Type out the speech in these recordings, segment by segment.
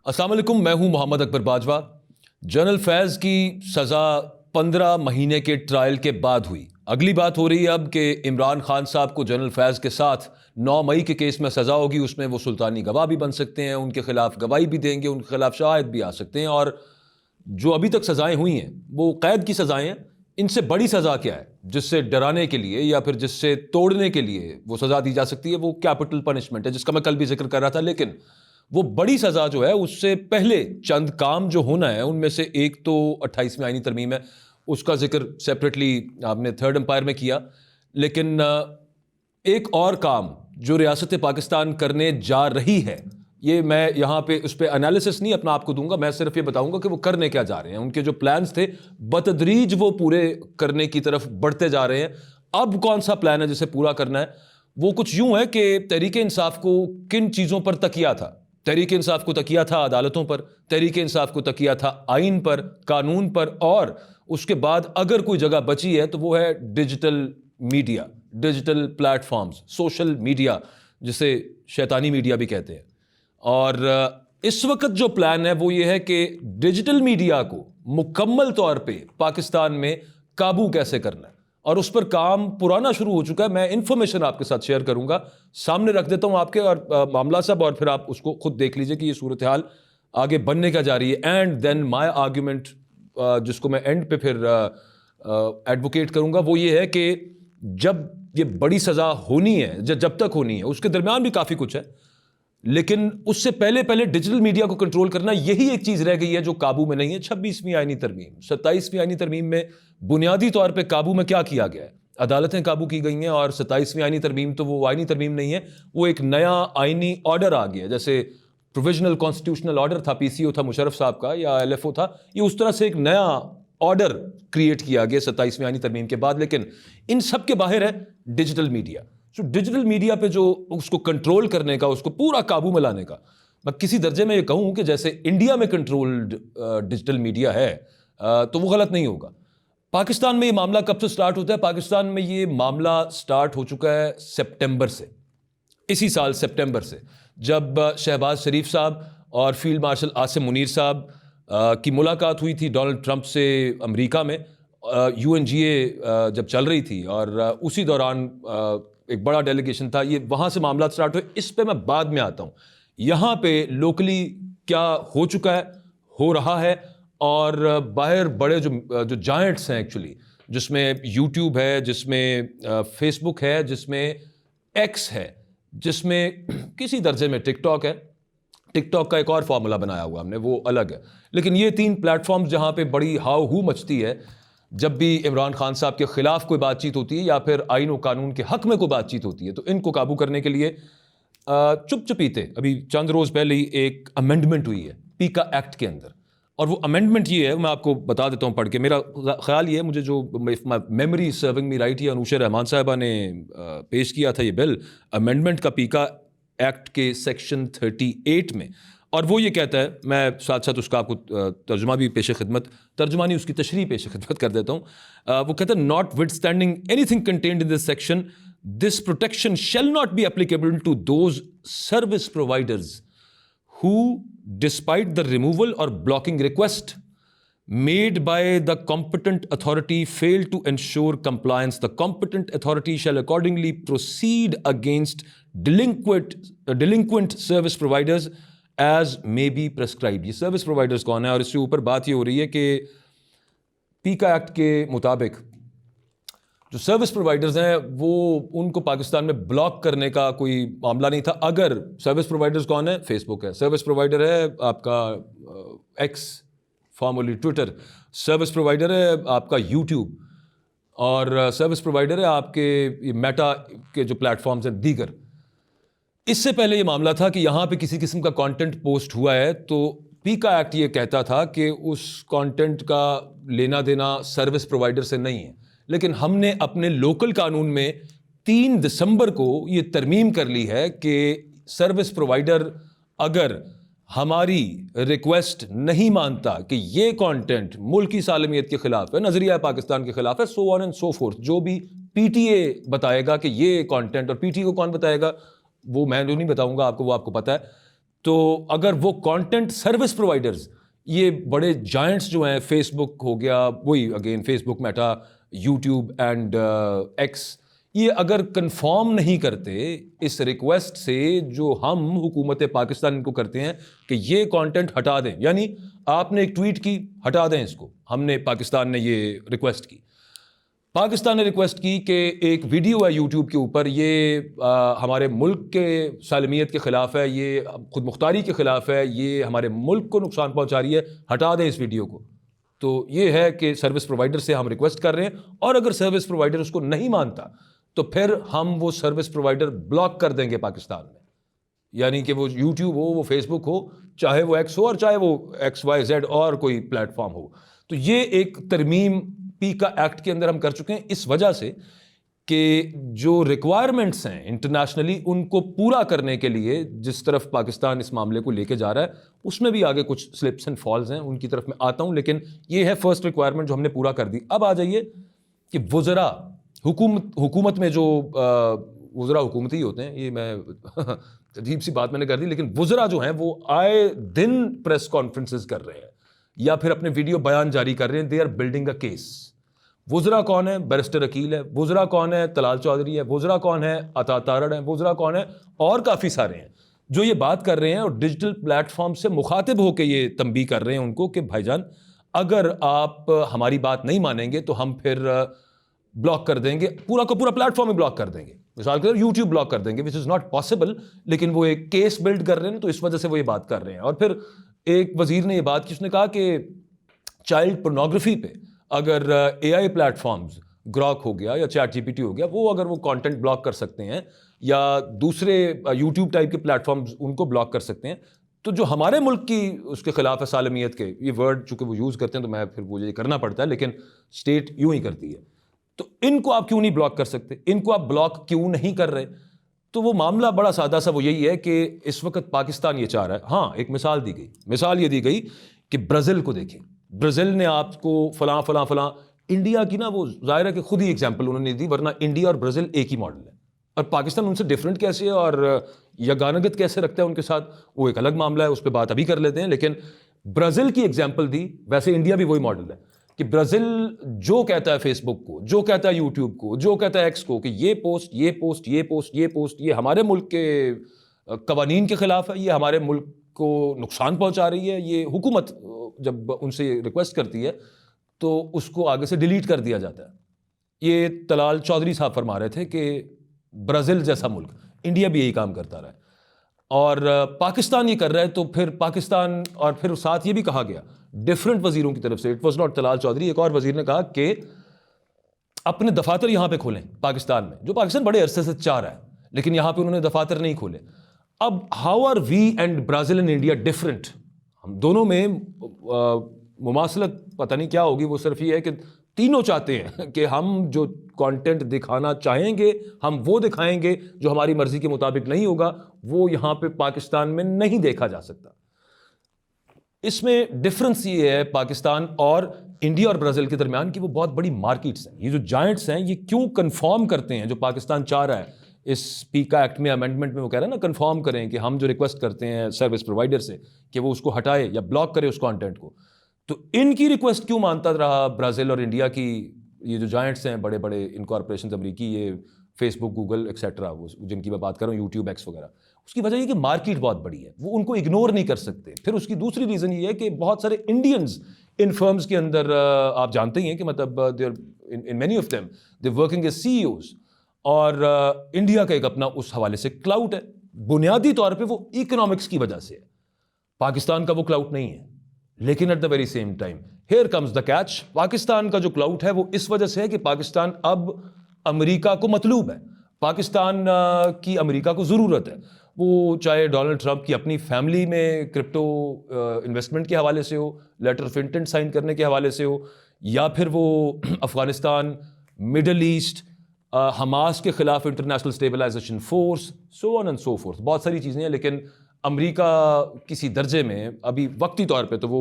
السلام علیکم، میں ہوں محمد اکبر باجوہ۔ جنرل فیض کی سزا 15 مہینے کے ٹرائل کے بعد ہوئی۔ اگلی بات ہو رہی ہے اب کہ عمران خان صاحب کو جنرل فیض کے ساتھ 9 مئی کے کیس میں سزا ہوگی، اس میں وہ سلطانی گواہ بھی بن سکتے ہیں، ان کے خلاف گواہی بھی دیں گے، ان کے خلاف شاہد بھی آ سکتے ہیں، اور جو ابھی تک سزائیں ہوئی ہیں وہ قید کی سزائیں ہیں۔ ان سے بڑی سزا کیا ہے جس سے ڈرانے کے لیے یا پھر جس سے توڑنے کے لیے وہ سزا دی جا سکتی ہے؟ وہ کیپٹل پنشمنٹ ہے، جس کا میں کل بھی ذکر کر رہا تھا۔ لیکن وہ بڑی سزا جو ہے اس سے پہلے چند کام جو ہونا ہے، ان میں سے ایک تو 28ویں آئینی ترمیم ہے، اس کا ذکر سیپریٹلی آپ نے تھرڈ امپائر میں کیا۔ لیکن ایک اور کام جو ریاست پاکستان کرنے جا رہی ہے، یہ میں یہاں پہ اس پہ انالیسس نہیں اپنا آپ کو دوں گا، میں صرف یہ بتاؤں گا کہ وہ کرنے کیا جا رہے ہیں۔ ان کے جو پلانز تھے بتدریج وہ پورے کرنے کی طرف بڑھتے جا رہے ہیں۔ اب کون سا پلان ہے جسے پورا کرنا ہے؟ وہ کچھ یوں ہے کہ تحریک انصاف کو کن چیزوں پر تکیہ تھا؟ تحریک انصاف کو تکیہ تھا عدالتوں پر، تحریک انصاف کو تکیہ تھا آئین پر، قانون پر، اور اس کے بعد اگر کوئی جگہ بچی ہے تو وہ ہے digital media, digital platforms, social media, جسے شیطانی میڈیا بھی کہتے ہیں۔ اور اس وقت جو پلان ہے وہ یہ ہے کہ ڈیجیٹل میڈیا کو مکمل طور پہ پاکستان میں قابو کیسے کرنا ہے، اور اس پر کام پرانا شروع ہو چکا ہے۔ میں انفارمیشن آپ کے ساتھ شیئر کروں گا، سامنے رکھ دیتا ہوں آپ کے اور معاملہ صاحب، اور پھر آپ اس کو خود دیکھ لیجئے کہ یہ صورتحال آگے بننے کا جا رہی ہے۔ اینڈ دین مائی آرگیومنٹ، جس کو میں اینڈ پہ پھر ایڈوکیٹ کروں گا، وہ یہ ہے کہ جب یہ بڑی سزا ہونی ہے، جب تک ہونی ہے، اس کے درمیان بھی کافی کچھ ہے، لیکن اس سے پہلے ڈیجیٹل میڈیا کو کنٹرول کرنا، یہی ایک چیز رہ گئی ہے جو قابو میں نہیں ہے۔ 26ویں آئینی ترمیم، 27ویں آئینی ترمیم میں بنیادی طور پہ قابو میں کیا کیا گیا ہے؟ عدالتیں قابو کی گئی ہیں، اور 27ویں آئینی ترمیم تو وہ آئینی ترمیم نہیں ہے، وہ ایک نیا آئینی آرڈر آ گیا ہے۔ جیسے پروویژنل کانسٹیٹیوشنل آرڈر تھا، پی سی او تھا مشرف صاحب کا، یا ایل ایف او تھا، یہ اس طرح سے ایک نیا آرڈر کریٹ کیا گیا 27ویں آئینی ترمیم کے بعد۔ لیکن ان سب کے باہر ہے ڈیجیٹل میڈیا۔ ڈیجیٹل میڈیا پہ جو اس کو کنٹرول کرنے کا، اس کو پورا قابو میں لانے کا، میں کسی درجے میں یہ کہوں کہ جیسے انڈیا میں کنٹرولڈ ڈیجیٹل میڈیا ہے، تو وہ غلط نہیں ہوگا۔ پاکستان میں یہ معاملہ کب سے سٹارٹ ہوتا ہے؟ پاکستان میں یہ معاملہ سٹارٹ ہو چکا ہے سپٹمبر سے، اسی سال سپٹمبر سے، جب شہباز شریف صاحب اور فیلڈ مارشل عاصم منیر صاحب کی ملاقات ہوئی تھی ڈونلڈ ٹرمپ سے امریکہ میں، UNGA جب چل رہی تھی، اور اسی دوران ایک بڑا ڈیلیگیشن تھا، یہ وہاں سے معاملات سٹارٹ ہوئے۔ اس پہ میں بعد میں آتا ہوں۔ یہاں پہ لوکلی کیا ہو چکا ہے، ہو رہا ہے، اور باہر بڑے جو جائنٹس ہیں ایکچولی، جس میں یوٹیوب ہے، جس میں فیس بک ہے، جس میں ایکس ہے، جس میں کسی درجے میں ٹک ٹاک ہے۔ ٹک ٹاک کا ایک اور فارمولا بنایا ہوا ہم نے، وہ الگ ہے، لیکن یہ 3 پلیٹ فارمز جہاں پہ بڑی ہاؤ ہو مچتی ہے جب بھی عمران خان صاحب کے خلاف کوئی بات چیت ہوتی ہے یا پھر آئین و قانون کے حق میں کوئی بات چیت ہوتی ہے، تو ان کو قابو کرنے کے لیے چپ چپیتے ابھی چند روز پہلے ہی ایک امینڈمنٹ ہوئی ہے پیکا ایکٹ کے اندر، اور وہ امینڈمنٹ یہ ہے، میں آپ کو بتا دیتا ہوں پڑھ کے۔ میرا خیال یہ ہے، مجھے جو میموری سرونگ می رائٹ، یہ انوشا رحمان صاحبہ نے پیش کیا تھا یہ بل امینڈمنٹ کا پیکا ایکٹ کے سیکشن 38 میں، اور وہ یہ کہتا ہے، میں ساتھ ساتھ اس کا آپ کو ترجمہ بھی پیش خدمت، ترجمہ نہیں، اس کی تشریح پیش خدمت کر دیتا ہوں۔ وہ کہتا ہے، notwithstanding anything contained in this section, this protection shall not be applicable to those service providers who, despite the removal or blocking request made by the competent authority, fail to ensure compliance. The competent authority shall accordingly proceed against delinquent service providers as may be prescribed. یہ service providers کون ہے؟ اور اس سے اوپر بات یہ ہو رہی ہے کہ پیکا ایکٹ کے مطابق جو سروس پرووائڈرز ہیں، وہ ان کو پاکستان میں بلاک کرنے کا کوئی معاملہ نہیں تھا۔ اگر سروس پرووائڈرز کون ہے؟ فیس بک ہے، سروس پرووائڈر ہے آپ کا x, formerly Twitter, service provider ہے آپ کا یوٹیوب، اور سروس پرووائڈر ہے آپ کے میٹا کے جو پلیٹ فارمز ہیں دیگر۔ اس سے پہلے یہ معاملہ تھا کہ یہاں پہ کسی قسم کا کانٹینٹ پوسٹ ہوا ہے تو پیکا ایکٹ یہ کہتا تھا کہ اس کانٹینٹ کا لینا دینا سروس پرووائڈر سے نہیں ہے، لیکن ہم نے اپنے لوکل قانون میں 3 دسمبر کو یہ ترمیم کر لی ہے کہ سروس پرووائڈر اگر ہماری ریکویسٹ نہیں مانتا کہ یہ کانٹینٹ ملکی سالمیت کے خلاف ہے، نظریہ پاکستان کے خلاف ہے، سو آن اینڈ سو فورتھ، جو بھی پی ٹی اے بتائے گا کہ یہ کانٹینٹ، اور پی ٹی اے کو کون بتائے گا وہ میں نہیں بتاؤں گا آپ کو، وہ آپ کو پتہ ہے، تو اگر وہ کانٹینٹ سروس پرووائڈرز، یہ بڑے جائنٹس جو ہیں، فیس بک ہو گیا، وہی again Facebook, Meta, YouTube and X, یہ اگر کنفارم نہیں کرتے اس ریکویسٹ سے جو ہم حکومت پاکستان کو کرتے ہیں کہ یہ کانٹینٹ ہٹا دیں، یعنی آپ نے ایک ٹویٹ کی، ہٹا دیں اس کو، ہم نے پاکستان نے یہ ریکویسٹ کی، پاکستان نے ریکویسٹ کی کہ ایک ویڈیو ہے یوٹیوب کے اوپر، یہ ہمارے ملک کے سالمیت کے خلاف ہے، یہ خود مختاری کے خلاف ہے، یہ ہمارے ملک کو نقصان پہنچا رہی ہے، ہٹا دیں اس ویڈیو کو. تو یہ ہے کہ سروس پرووائڈر سے ہم ریکویسٹ کر رہے ہیں، اور اگر سروس پرووائڈر اس کو نہیں مانتا تو پھر ہم وہ سروس پرووائڈر بلاک کر دیں گے پاکستان میں. یعنی کہ وہ یوٹیوب ہو، وہ فیس بک ہو، چاہے وہ ایکس ہو، اور چاہے وہ ایکس وائی زیڈ اور کوئی پلیٹ فارم ہو. تو یہ ایک ترمیم پی کا ایکٹ کے اندر ہم کر چکے ہیں اس وجہ سے کہ جو ریکوائرمنٹس ہیں انٹرنیشنلی ان کو پورا کرنے کے لیے جس طرف پاکستان اس معاملے کو لے کے جا رہا ہے، اس میں بھی آگے کچھ سلپس اینڈ فالز ہیں، ان کی طرف میں آتا ہوں، لیکن یہ ہے فرسٹ ریکوائرمنٹ جو ہم نے پورا کر دی. اب آ جائیے کہ وزراء حکومت میں جو وزراء حکومتی ہوتے ہیں، یہ میں عجیب سی بات میں نے کر دی، لیکن وزراء جو ہیں وہ آئے دن پریس کانفرنسز کر رہے ہیں یا پھر اپنے ویڈیو بیان جاری کر رہے ہیں. They are building a case. وزراء کون ہے؟ بیرسٹر عقیل ہے. وزراء کون ہے؟ طلال چودھری ہے. وزراء کون ہے؟ عطا تارڑ ہیں. وزراء کون ہے؟ اور کافی سارے ہیں جو یہ بات کر رہے ہیں اور ڈیجیٹل پلیٹ فارم سے مخاطب ہو کے یہ تنبیہ کر رہے ہیں ان کو کہ بھائی جان اگر آپ ہماری بات نہیں مانیں گے تو ہم پھر بلاک کر دیں گے، پورا کا پورا پلیٹ فارم ہی بلاک کر دیں گے. مثال کے طور یوٹیوب بلاک کر دیں گے، وچ از ناٹ پاسبل، لیکن وہ ایک کیس بلڈ کر رہے ہیں تو اس وجہ سے وہ یہ بات کر رہے ہیں. اور پھر ایک وزیر نے یہ بات کی، اس نے کہا کہ چائلڈ پورنوگرافی پہ اگر اے آئی پلیٹ فارمز، گراک ہو گیا یا چیٹ جی پی ٹی ہو گیا، وہ اگر وہ کانٹینٹ بلاک کر سکتے ہیں یا دوسرے یوٹیوب ٹائپ کے پلیٹ فارمز ان کو بلاک کر سکتے ہیں، تو جو ہمارے ملک کی اس کے خلاف ہے سالمیت کے، یہ ورڈ چونکہ وہ یوز کرتے ہیں تو میں پھر وہ یہ کرنا پڑتا ہے، لیکن اسٹیٹ یوں ہی کرتی ہے، تو ان کو آپ کیوں نہیں بلاک کر سکتے؟ ان کو آپ بلاک کیوں نہیں کر رہے؟ تو وہ معاملہ بڑا سادہ سا وہ یہی ہے کہ اس وقت پاکستان یہ چاہ رہا ہے. ہاں ایک مثال دی گئی، مثال یہ دی گئی کہ برازیل کو دیکھیں، برازیل نے آپ کو فلاں فلاں فلاں، انڈیا کی نا وہ ظاہر ہے کہ خود ہی ایگزامپل انہوں نے دی، ورنہ انڈیا اور برازیل ایک ہی ماڈل ہے، اور پاکستان ان سے ڈفرینٹ کیسے ہے اور یگانگت کیسے رکھتا ہے ان کے ساتھ، وہ ایک الگ معاملہ ہے، اس پہ بات ابھی کر لیتے ہیں. لیکن برازیل کی ایگزامپل دی، ویسے انڈیا بھی وہی ماڈل ہے کہ برازیل جو کہتا ہے فیس بک کو، جو کہتا ہے یوٹیوب کو، جو کہتا ہے ایکس کو کہ یہ پوسٹ یہ پوسٹ یہ پوسٹ یہ پوسٹ یہ ہمارے ملک کے قوانین کے خلاف ہے، یہ ہمارے ملک کو نقصان پہنچا رہی ہے، یہ حکومت جب ان سے ریکویسٹ کرتی ہے تو اس کو آگے سے ڈیلیٹ کر دیا جاتا ہے. یہ طلال چودھری صاحب فرما رہے تھے کہ برازیل جیسا ملک، انڈیا بھی یہی کام کرتا رہا ہے اور پاکستان یہ کر رہا ہے. تو پھر پاکستان، اور پھر ساتھ یہ بھی کہا گیا ڈفرینٹ وزیروں کی طرف سے، it was not Talal Chaudhry, ایک اور وزیر نے کہا کہ اپنے دفاتر یہاں پہ کھولیں پاکستان میں، جو پاکستان بڑے عرصے سے چاہ رہا ہے، لیکن یہاں پہ انہوں نے دفاتر نہیں کھولے. اب how are we and Brazil and India different? ہم دونوں میں مماثلت پتہ نہیں کیا ہوگی، وہ صرف یہ ہے کہ تینوں چاہتے ہیں کہ ہم جو کانٹینٹ دکھانا چاہیں گے ہم وہ دکھائیں گے، جو ہماری مرضی کے مطابق نہیں ہوگا وہ یہاں پہ پاکستان میں نہیں دیکھا جا سکتا. اس میں ڈفرنس یہ ہے پاکستان اور انڈیا اور برازیل کے درمیان کہ وہ بہت بڑی مارکیٹس ہیں. یہ جو جائنٹس ہیں یہ کیوں کنفارم کرتے ہیں جو پاکستان چاہ رہا ہے اس پیکا ایکٹ میں، امینڈمنٹ میں وہ کہہ رہا ہے نا کنفارم کریں کہ ہم جو ریکویسٹ کرتے ہیں سروس پرووائڈر سے کہ وہ اس کو ہٹائے یا بلاک کرے اس کانٹینٹ کو، تو ان کی ریکویسٹ کیوں مانتا رہا برازیل اور انڈیا کی؟ یہ جو جائنٹس ہیں بڑے بڑے انکارپوریشنز امریکی، یہ فیس بک، گوگل ایکسیٹرا، جن کی میں بات کر رہا ہوں، یوٹیوب ایکس وغیرہ، اس کی وجہ یہ کہ مارکیٹ بہت بڑی ہے، وہ ان کو اگنور نہیں کر سکتے. پھر اس کی دوسری ریزن یہ ہے کہ بہت سارے انڈینز ان فرمز کے اندر آپ جانتے ہی ہیں کہ مطلب in many of them they working as CEOs, اور انڈیا کا ایک اپنا اس حوالے سے کلاؤٹ ہے. بنیادی طور پہ وہ اکنامکس کی وجہ سے ہے، پاکستان کا وہ کلاؤٹ نہیں ہے. لیکن at the very same time here comes the catch, Pakistan کا جو کلاؤٹ ہے وہ اس وجہ سے ہے کہ پاکستان اب امریکہ کو مطلوب ہے، پاکستان کی امریکہ کو ضرورت ہے. وہ چاہے ڈونلڈ ٹرمپ کی اپنی فیملی میں کرپٹو انویسٹمنٹ کے حوالے سے ہو، لیٹر آف انٹینٹ سائن کرنے کے حوالے سے ہو، یا پھر وہ افغانستان، مڈل ایسٹ، حماس کے خلاف international stabilisation force, so on and so forth, بہت ساری چیزیں ہیں. لیکن امریکہ کسی درجے میں ابھی وقتی طور پہ تو وہ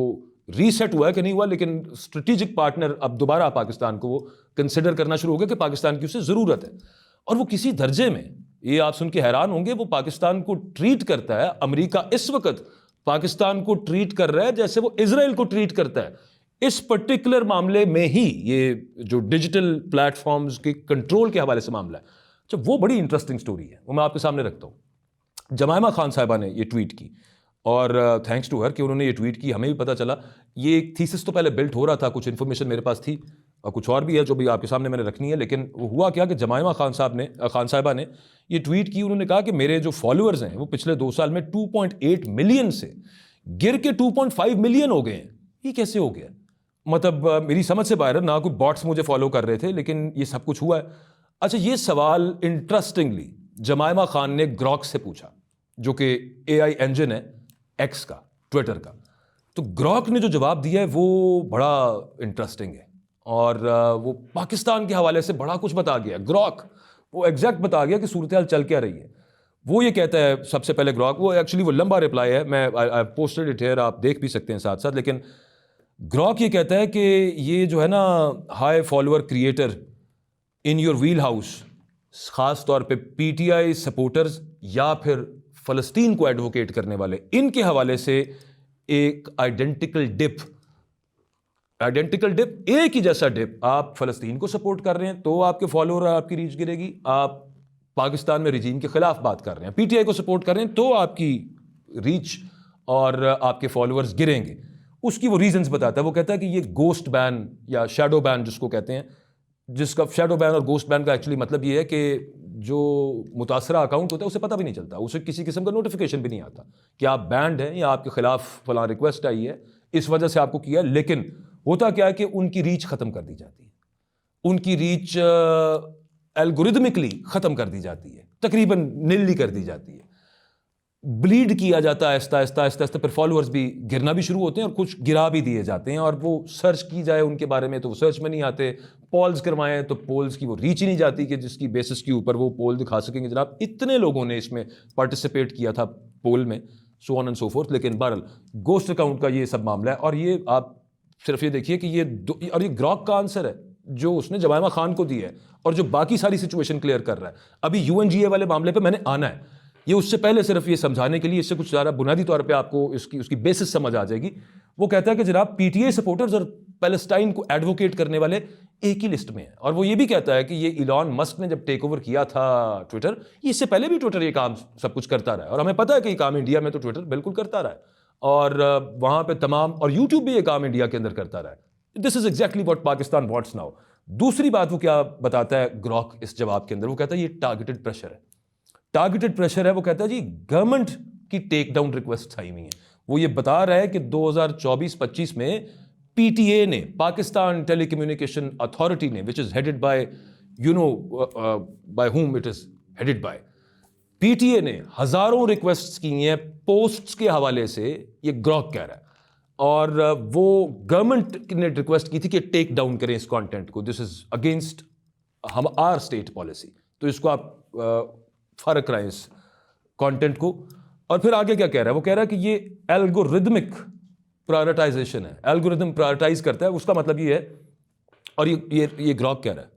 ریسیٹ ہوا ہے کہ نہیں ہوا، لیکن اسٹریٹجک پارٹنر اب دوبارہ پاکستان کو وہ کنسیڈر کرنا شروع ہو گیا کہ پاکستان کی اسے ضرورت ہے. اور وہ کسی درجے میں یہ آپ سن کے حیران ہوں گے. وہ پاکستان کو ٹریٹ کرتا ہے, امریکہ اس وقت پاکستان کو ٹریٹ کر رہا ہے جیسے وہ اسرائیل کو ٹریٹ کرتا ہے. اس پرٹیکولر معاملے میں ہی یہ جو ڈیجیٹل پلیٹ فارمز کے کنٹرول کے حوالے سے معاملہ ہے, اچھا وہ بڑی انٹرسٹنگ سٹوری ہے, وہ میں آپ کے سامنے رکھتا ہوں. جمائمہ خان صاحبہ نے یہ ٹویٹ کی, اور تھینکس ٹو ہر کہ انہوں نے یہ ٹویٹ کی. ہمیں بھی پتہ چلا, یہ ایک تھیسس تو پہلے بلٹ ہو رہا تھا, کچھ انفارمیشن میرے پاس تھی اور کچھ اور بھی ہے جو بھی آپ کے سامنے میں نے رکھنی ہے. لیکن وہ ہوا کیا کہ جمائمہ خان صاحبہ نے یہ ٹویٹ کی. انہوں نے کہا کہ میرے جو فالوورز ہیں وہ پچھلے 2 سال میں 2.8 ملین سے گر کے 2.5 ملین ہو گئے ہیں. یہ کیسے ہو گیا؟ مطلب میری سمجھ سے باہر, نہ کوئی باٹس مجھے فالو کر رہے تھے, لیکن یہ سب کچھ ہوا ہے. اچھا, یہ سوال انٹرسٹنگلی جمائمہ خان نے گروک سے پوچھا, جو کہ AI انجن ہے ایکس کا, ٹویٹر کا. تو گروک نے جو جواب دیا ہے وہ بڑا انٹرسٹنگ ہے, اور وہ پاکستان کے حوالے سے بڑا کچھ بتا گیا. گروک وہ ایگزیکٹ بتا گیا کہ صورتحال چل کیا رہی ہے. وہ یہ کہتا ہے سب سے پہلے گروک, وہ ایکچولی وہ لمبا رپلائی ہے, میں پوسٹڈ اٹ ہیئر, آپ دیکھ بھی سکتے ہیں ساتھ ساتھ. لیکن گروک یہ کہتا ہے کہ یہ جو ہے نا high follower creator in your wheelhouse, خاص طور پہ PTI سپورٹرز یا پھر فلسطین کو ایڈوکیٹ کرنے والے, ان کے حوالے سے ایک آئیڈینٹیکل ڈپ, ایک ہی جیسا ڈپ. آپ فلسطین کو سپورٹ کر رہے ہیں تو آپ کے فالوور آپ کی ریچ گرے گی, آپ پاکستان میں رجیم کے خلاف بات کر رہے ہیں, PTI کو سپورٹ کر رہے ہیں تو آپ کی ریچ اور آپ کے فالوورز گریں گے. اس کی وہ ریزنز بتاتا ہے. وہ کہتا ہے کہ یہ گوسٹ بین یا شیڈو بین جس کو کہتے ہیں, جس کا شیڈو بین اور گوسٹ بین کا ایکچولی مطلب یہ ہے کہ جو متاثرہ اکاؤنٹ ہوتا ہے اسے پتہ بھی نہیں چلتا, اسے کسی قسم کا نوٹیفیکیشن بھی نہیں آتا کہ آپ بینڈ ہیں یا آپ کے خلاف فلاں ریکویسٹ آئی ہے, اس وجہ سے آپ کو کیا. لیکن ہوتا کیا ہے کہ ان کی ریچ ختم کر دی جاتی ہے, ان کی ریچ الگوریدمکلی ختم کر دی جاتی ہے, تقریباً نل کر دی جاتی ہے, بلیڈ کیا جاتا ہے آہستہ آہستہ آہستہ آہستہ. پھر فالوورز بھی گرنا بھی شروع ہوتے ہیں اور کچھ گرا بھی دیے جاتے ہیں, اور وہ سرچ کی جائے ان کے بارے میں تو وہ سرچ میں نہیں آتے, پولز کروائیں تو پولز کی وہ ریچ ہی نہیں جاتی کہ جس کی بیسس کے اوپر وہ پول دکھا سکیں گے جناب اتنے لوگوں نے اس میں پارٹیسپیٹ کیا تھا پول میں, سو آن اینڈ سو فورتھ. لیکن بہرحال گوسٹ اکاؤنٹ کا یہ سب معاملہ ہے, اور یہ آپ صرف یہ دیکھیے کہ یہ گروک کا آنسر ہے جو اس نے جمائمہ خان کو دی ہے, اور جو باقی ساری سچویشن کلیئر کر رہا ہے. ابھی UNGA والے معاملے پہ میں نے آنا ہے, یہ اس سے پہلے صرف یہ سمجھانے کے لیے, اس سے کچھ زیادہ بنیادی طور پہ آپ کو اس کی بیسس سمجھ آ جائے گی. وہ کہتا ہے کہ جناب PTI سپورٹرز اور پیلسٹائن کو ایڈوکیٹ کرنے والے ایک ہی لسٹ میں ہیں. اور وہ یہ بھی کہتا ہے کہ یہ ایلان مسک نے جب ٹیک اوور کیا تھا ٹویٹر, اس سے پہلے بھی ٹویٹر یہ کام سب کچھ کرتا رہا ہے, اور ہمیں پتہ ہے کہ یہ کام انڈیا میں تو ٹویٹر بالکل کرتا رہا ہے, اور وہاں پہ تمام, اور YouTube بھی یہ کام انڈیا کے اندر کرتا رہا ہے. This is exactly what Pakistan wants now. دوسری بات وہ کیا بتاتا ہے گروک اس جواب کے اندر, وہ کہتا ہے یہ ٹارگیٹڈ پریشر ہے. ٹارگیٹڈ پریشر ہے. وہ کہتا ہے جی گورنمنٹ کی ٹیک ڈاؤن ریکویسٹ آئی ہوئی ہیں. وہ یہ بتا رہا ہے کہ 2024-25 میں PTA نے, پاکستان ٹیلی کمیونیکیشن اتھارٹی نے, which is headed by by whom it is headed by, PTA نے ہزاروں ریکویسٹس کی ہیں پوسٹس کے حوالے سے, یہ گروک کہہ رہا ہے. اور وہ گورنمنٹ نے ریکویسٹ کی تھی کہ ٹیک ڈاؤن کریں اس کانٹینٹ کو, this is against our state policy. تو اس کو آپ فرق کرائیں اس کانٹینٹ کو. اور پھر آگے کیا کہہ رہا ہے, وہ کہہ رہا ہے کہ یہ الگوریدمک پرائرٹائزیشن ہے, الگوریدم پرائرٹائز کرتا ہے. اس کا مطلب یہ ہے, اور یہ گروک کہہ رہا ہے,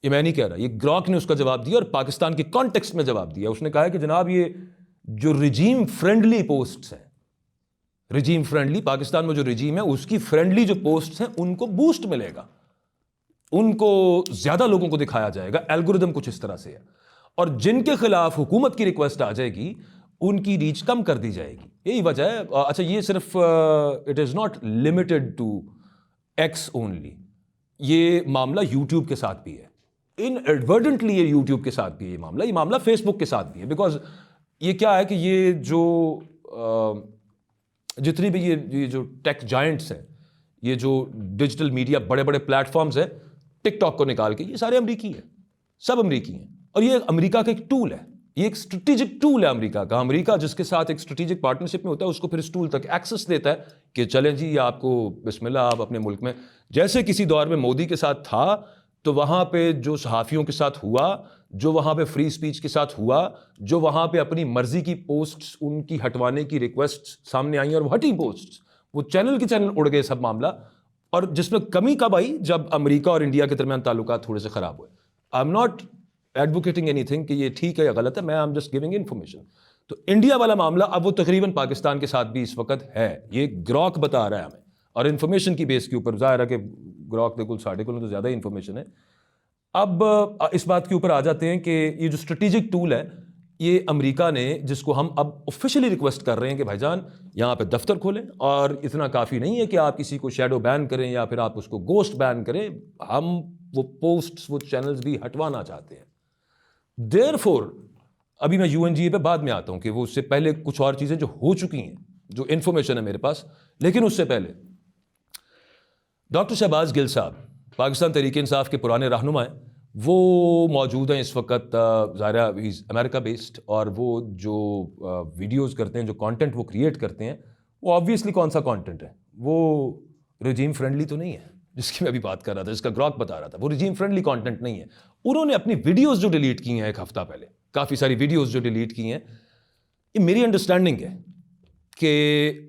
یہ میں نہیں کہہ رہا, یہ گروک نے اس کا جواب دیا اور پاکستان کے کانٹیکسٹ میں جواب دیا. اس نے کہا ہے کہ جناب یہ جو رجیم فرینڈلی پوسٹس ہیں, رجیم فرینڈلی, پاکستان میں جو رجیم ہے اس کی فرینڈلی جو پوسٹس ہیں ان کو بوسٹ ملے گا, ان کو زیادہ لوگوں کو دکھایا جائے گا. الگوریدم کچھ اس طرح سے ہے. اور جن کے خلاف حکومت کی ریکویسٹ آ جائے گی ان کی ریچ کم کر دی جائے گی. یہی وجہ ہے. اچھا یہ صرف it is not limited to X only, یہ معاملہ یوٹیوب کے ساتھ بھی ہے. ان ایڈورٹنٹلی یہ یوٹیوب کے ساتھ بھی ہے یہ معاملہ فیس بک کے ساتھ بھی ہے. بیکاز یہ کیا ہے کہ یہ جو جتنی بھی یہ جو ٹیک جائنٹس ہیں, یہ جو ڈیجیٹل میڈیا بڑے بڑے پلیٹ فارمز ہیں, ٹک ٹاک کو نکال کے, یہ سارے امریکی ہیں, سب امریکی ہیں. اور یہ امریکہ کا ایک ٹول ہے, یہ ایک اسٹریٹجک ٹول ہے امریکہ کا. امریکہ جس کے ساتھ ایک اسٹریٹجک پارٹنرشپ میں ہوتا ہے اس کو پھر اس ٹول تک ایکسیس دیتا ہے کہ چلیں جی آپ کو بسم اللہ, آپ اپنے ملک میں, جیسے کسی دور میں مودی کے ساتھ تھا تو وہاں پہ جو صحافیوں کے ساتھ ہوا, جو وہاں پہ فری اسپیچ کے ساتھ ہوا, جو وہاں پہ اپنی مرضی کی پوسٹس ان کی ہٹوانے کی ریکویسٹ سامنے آئیں اور وہ ہٹی پوسٹس, وہ چینل کے چینل اڑ گئے سب معاملہ. اور جس میں کمی کب آئی, جب امریکہ اور انڈیا کے درمیان تعلقات تھوڑے سے خراب ہوئے. I am not advocating any thing کہ یہ ٹھیک ہے یا غلط ہے, میں I am just giving information. تو انڈیا والا معاملہ اب وہ تقریباً پاکستان کے ساتھ بھی اس وقت ہے, یہ گروک بتا رہا ہے ہمیں, اور انفارمیشن کی بیس کے اوپر. ظاہر ہے کہ گروک بالکل ساڑھے کو تو زیادہ انفارمیشن ہے. اب اس بات کے اوپر آ جاتے ہیں کہ یہ جو اسٹریٹجک ٹول ہے یہ امریکہ نے, جس کو ہم اب آفیشلی ریکویسٹ کر رہے ہیں کہ بھائی جان یہاں پہ دفتر کھولیں, اور اتنا کافی نہیں ہے کہ آپ کسی کو شیڈو بین کریں یا پھر آپ اس کو گوسٹ بین کریں, ہم وہ پوسٹس وہ چینلز بھی ہٹوانا چاہتے ہیں. دیر فور ابھی میں یو این جی اے پہ بعد میں آتا ہوں کہ وہ اس سے پہلے کچھ اور چیزیں جو ہو چکی ہیں, جو انفارمیشن ہے میرے پاس. لیکن اس سے پہلے ڈاکٹر شہباز گل صاحب پاکستان تحریک انصاف کے پرانے رہنما ہیں, وہ موجود ہیں اس وقت. ظاہر امریکہ بیسڈ, اور وہ جو ویڈیوز کرتے ہیں, جو کانٹینٹ وہ کریٹ کرتے ہیں, وہ آبویسلی کون سا کانٹینٹ ہے, وہ رجیم فرینڈلی تو نہیں ہے جس کی میں ابھی بات کر رہا تھا, جس کا گراک بتا رہا تھا. وہ رجیم فرینڈلی کانٹینٹ نہیں ہے. انہوں نے اپنی ویڈیوز جو ڈیلیٹ کی ہیں ایک ہفتہ پہلے, کافی ساری ویڈیوز جو ڈیلیٹ کی ہیں, یہ میری انڈرسٹینڈنگ ہے کہ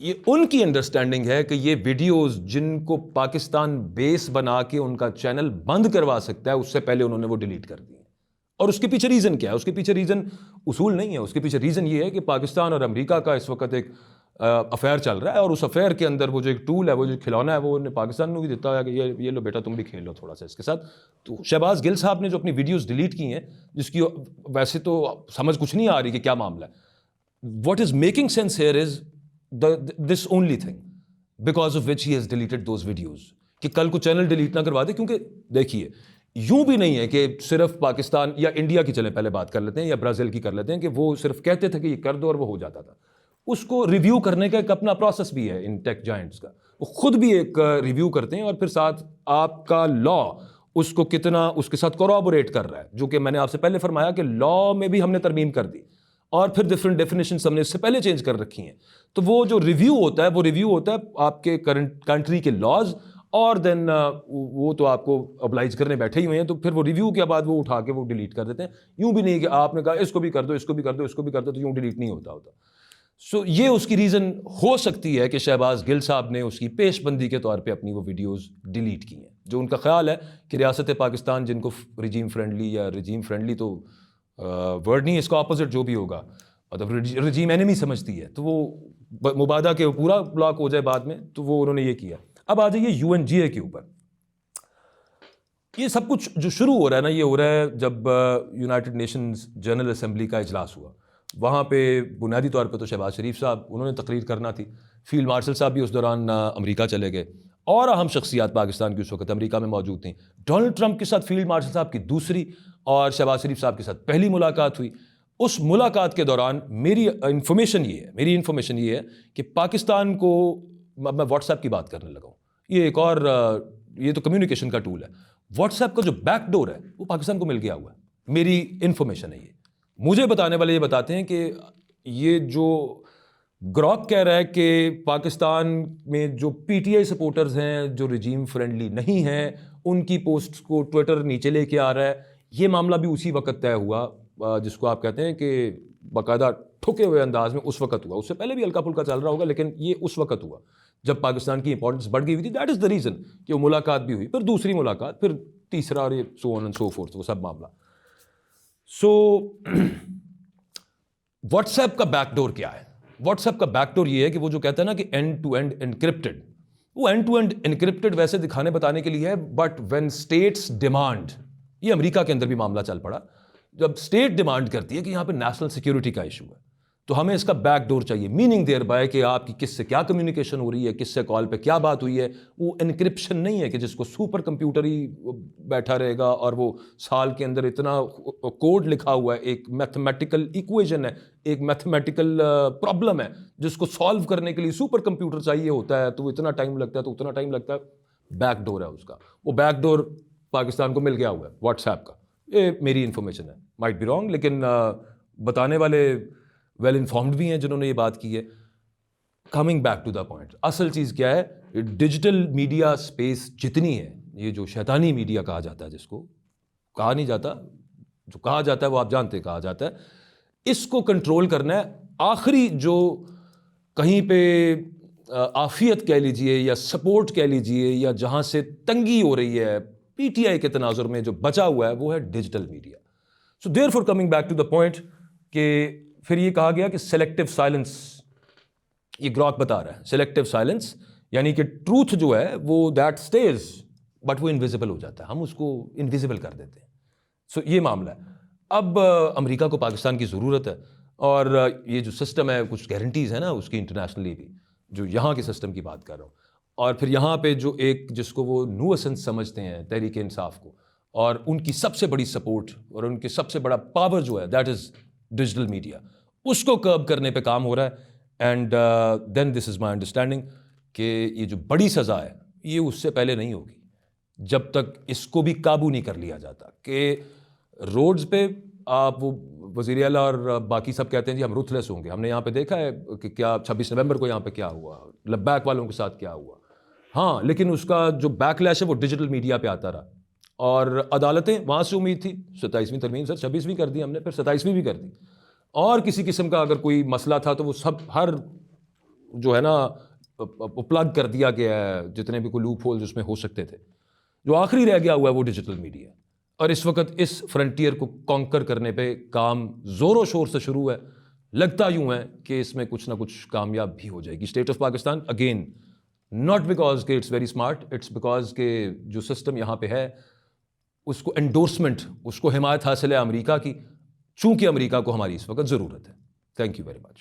یہ ان کی انڈرسٹینڈنگ ہے کہ یہ ویڈیوز جن کو پاکستان بیس بنا کے ان کا چینل بند کروا سکتا ہے, اس سے پہلے انہوں نے وہ ڈیلیٹ کر دی ہیں. اور اس کے پیچھے ریزن کیا ہے؟ اس کے پیچھے ریزن اصول نہیں ہے, اس کے پیچھے ریزن یہ ہے کہ پاکستان اور امریکہ کا اس وقت ایک افیئر چل رہا ہے, اور اس افیئر کے اندر وہ جو ایک ٹول ہے, وہ جو کھلونا ہے, وہ انہیں پاکستان کو بھی دیتا ہے کہ یہ لو بیٹا تم بھی کھیل لو تھوڑا سا اس کے ساتھ. تو شہباز گل صاحب نے جو اپنی ویڈیوز ڈیلیٹ کی ہیں, جس کی ویسے تو سمجھ کچھ نہیں آ رہی کہ کیا معاملہ ہے, what is making sense here is this only thing because of which he has deleted those videos, کہ کل کو چینل ڈیلیٹ نہ کروا دے. کیونکہ دیکھیے یوں بھی نہیں ہے کہ صرف پاکستان یا انڈیا کی, چلیں پہلے بات کر لیتے ہیں, یا برازیل کی کر لیتے ہیں, کہ وہ صرف کہتے تھے کہ یہ کر دو اور وہ ہو جاتا تھا. اس کو ریویو کرنے کا ایک اپنا پروسیس بھی ہے ان ٹیک جائنٹس کا, وہ خود بھی ایک ریویو کرتے ہیں, اور پھر ساتھ آپ کا لا اس کو کتنا اس کے ساتھ کورابوریٹ کر رہا ہے, جو کہ میں نے آپ سے پہلے فرمایا کہ لا میں بھی ہم نے ترمیم کر دی, اور پھر ڈفرینٹ ڈیفینیشنز ہم نے اس سے پہلے چینج کر رکھی ہیں. تو وہ جو ریویو ہوتا ہے, وہ ریویو ہوتا ہے آپ کے کرنٹ کنٹری کے لاز, اور دین وہ تو آپ کو ابلائز کرنے بیٹھے ہی ہوئے ہیں, تو پھر وہ ریویو کے بعد وہ اٹھا کے وہ ڈیلیٹ کر دیتے ہیں. یوں بھی نہیں کہ آپ نے کہا اس کو بھی کر دو, اس کو بھی کر دو, اس کو بھی کر دو, تو یوں ڈیلیٹ نہیں ہوتا. سو یہ اس کی ریزن ہو سکتی ہے کہ شہباز گل صاحب نے اس کی پیش بندی کے طور پہ اپنی وہ ویڈیوز ڈیلیٹ کی ہیں, جو ان کا خیال ہے کہ ریاست پاکستان جن کو رجیم فرینڈلی, یا رجیم فرینڈلی تو ورڈ نہیں, اس کا اپوزٹ جو بھی ہوگا, مطلب رجیم اینیمی سمجھتی ہے, تو وہ مبادہ کے پورا بلاک ہو جائے بعد میں, تو وہ انہوں نے یہ کیا. اب آ جائیے یو این جی اے کے اوپر. یہ سب کچھ جو شروع ہو رہا ہے نا, یہ ہو رہا ہے جب یونائٹڈ نیشنز جنرل اسمبلی کا اجلاس ہوا. وہاں پہ بنیادی طور پہ تو شہباز شریف صاحب انہوں نے تقریر کرنا تھی, فیلڈ مارشل صاحب بھی اس دوران امریکہ چلے گئے, اور اہم شخصیات پاکستان کی اس وقت امریکہ میں موجود تھیں. ڈونلڈ ٹرمپ کے ساتھ فیلڈ مارشل صاحب کی دوسری اور شہباز شریف صاحب کے ساتھ پہلی ملاقات ہوئی. اس ملاقات کے دوران میری انفارمیشن یہ ہے کہ پاکستان کو, میں واٹس ایپ کی بات کرنے لگا ہوں, یہ ایک اور یہ تو کمیونیکیشن کا ٹول ہے. واٹس ایپ کا جو بیک ڈور ہے وہ پاکستان کو مل گیا ہوا ہے, میری انفارمیشن ہے یہ. مجھے بتانے والے یہ بتاتے ہیں کہ یہ جو گروک کہہ رہا ہے کہ پاکستان میں جو پی ٹی آئی سپورٹرز ہیں جو رجیم فرینڈلی نہیں ہیں, ان کی پوسٹس کو ٹویٹر نیچے لے کے آ رہا ہے. یہ معاملہ بھی اسی وقت طے ہوا جس کو آپ کہتے ہیں کہ باقاعدہ ٹھکے ہوئے انداز میں اس وقت ہوا. اس سے پہلے بھی ہلکا پھلکا چل رہا ہوگا, لیکن یہ اس وقت ہوا جب پاکستان کی امپورٹنس بڑھ گئی ہوئی تھی. دیٹ از دا ریزن کہ وہ ملاقات بھی ہوئی, پھر دوسری ملاقات, پھر تیسرا, اور یہ سو آن اینڈ سو فورتھ, وہ سب معاملہ. سو واٹس ایپ کا بیک ڈور کیا ہے؟ واٹس ایپ کا بیک ڈور یہ ہے کہ وہ جو کہتا ہے نا کہ اینڈ ٹو اینڈ انکرپٹڈ, وہ اینڈ ٹو اینڈ انکرپٹڈ ویسے دکھانے بتانے کے لیے ہے, بٹ وین اسٹیٹس ڈیمانڈ, یہ امریکہ کے اندر بھی معاملہ چل پڑا, جب اسٹیٹ ڈیمانڈ کرتی ہے کہ یہاں پہ نیشنل سیکیورٹی کا ایشو ہے, تو ہمیں اس کا بیک ڈور چاہیے. میننگ دیر بائے کہ آپ کی کس سے کیا کمیونیکیشن ہو رہی ہے, کس سے کال پہ کیا بات ہوئی ہے. وہ انکرپشن نہیں ہے کہ جس کو سپر کمپیوٹر ہی بیٹھا رہے گا اور وہ سال کے اندر اتنا کوڈ لکھا ہوا ہے, ایک میتھمیٹیکل ایکویشن ہے, ایک میتھمیٹیکل پرابلم ہے جس کو سالو کرنے کے لیے سپر کمپیوٹر چاہیے ہوتا ہے, تو وہ اتنا ٹائم لگتا ہے, تو اتنا ٹائم لگتا ہے. بیک ڈور ہے اس کا, وہ بیک ڈور پاکستان کو مل گیا ہوا ہے واٹس ایپ کا. یہ میری انفارمیشن ہے, مائٹ بی رانگ, لیکن بتانے والے ویل انفارمڈ بھی ہیں جنہوں نے یہ بات کی ہے. Coming back to the point, اصل چیز کیا ہے؟ ڈیجیٹل میڈیا اسپیس جتنی ہے, یہ جو شیطانی میڈیا کہا جاتا ہے, جس کو کہا نہیں جاتا, جو کہا جاتا ہے وہ آپ جانتے کہا جاتا ہے, اس کو کنٹرول کرنا ہے. آخری جو کہیں پہ عافیت کہہ لیجئے یا سپورٹ کہہ لیجئے, یا جہاں سے تنگی ہو رہی ہے پی ٹی آئی کے تناظر میں جو بچا ہوا ہے وہ ہے digital media. So therefore coming back to the point کہ پھر یہ کہا گیا کہ سلیکٹو سائلنس، یہ گراک بتا رہا ہے سلیکٹو سائلنس یعنی کہ ٹروتھ جو ہے وہ دیٹ اسٹیز بٹ وہ انویزیبل ہو جاتا ہے، ہم اس کو انویزیبل کر دیتے ہیں. سو یہ معاملہ ہے. اب امریکہ کو پاکستان کی ضرورت ہے، اور یہ جو سسٹم ہے کچھ گارنٹیز ہیں نا اس کی انٹرنیشنلی بھی، جو یہاں کے سسٹم کی بات کر رہا ہوں، اور پھر یہاں پہ جو ایک جس کو وہ نوسنس سمجھتے ہیں تحریک انصاف کو، اور ان کی سب سے بڑی سپورٹ اور ان کے سب سے بڑا پاور جو ہے دیٹ از ڈیجیٹل میڈیا، اس کو کرب کرنے پہ کام ہو رہا ہے. And then this is my understanding کہ یہ جو بڑی سزا ہے یہ اس سے پہلے نہیں ہوگی جب تک اس کو بھی قابو نہیں کر لیا جاتا. کہ روڈز پہ آپ وہ وزیر اعلیٰ اور باقی سب کہتے ہیں جی ہم رuthless ہوں گے. ہم نے یہاں پہ دیکھا ہے کہ کیا 26 نومبر کو یہاں پہ کیا ہوا، لبیک والوں کے ساتھ کیا ہوا. ہاں لیکن اس کا جو بیک لیش ہے وہ ڈیجیٹل میڈیا پہ آتا رہا، اور عدالتیں وہاں سے امید تھی 27ویں ترمیم سر 26ویں کر دی ہم نے، پھر 27ویں بھی کر دی، اور کسی قسم کا اگر کوئی مسئلہ تھا تو وہ سب ہر جو ہے نا پلگ کر دیا گیا ہے، جتنے بھی کوئی لوپ ہولز اس میں ہو سکتے تھے. جو آخری رہ گیا ہوا ہے وہ ڈیجیٹل میڈیا، اور اس وقت اس فرنٹیئر کو کانکر کرنے پہ کام زور و شور سے شروع ہے. لگتا یوں ہے کہ اس میں کچھ نہ کچھ کامیاب بھی ہو جائے گی state of Pakistan. Again not because کہ it's very smart, it's because کہ جو سسٹم یہاں پہ ہے اس کو انڈورسمنٹ، اس کو حمایت حاصل ہے امریکہ کی، چونکہ امریکہ کو ہماری اس وقت ضرورت ہے. Thank you very much.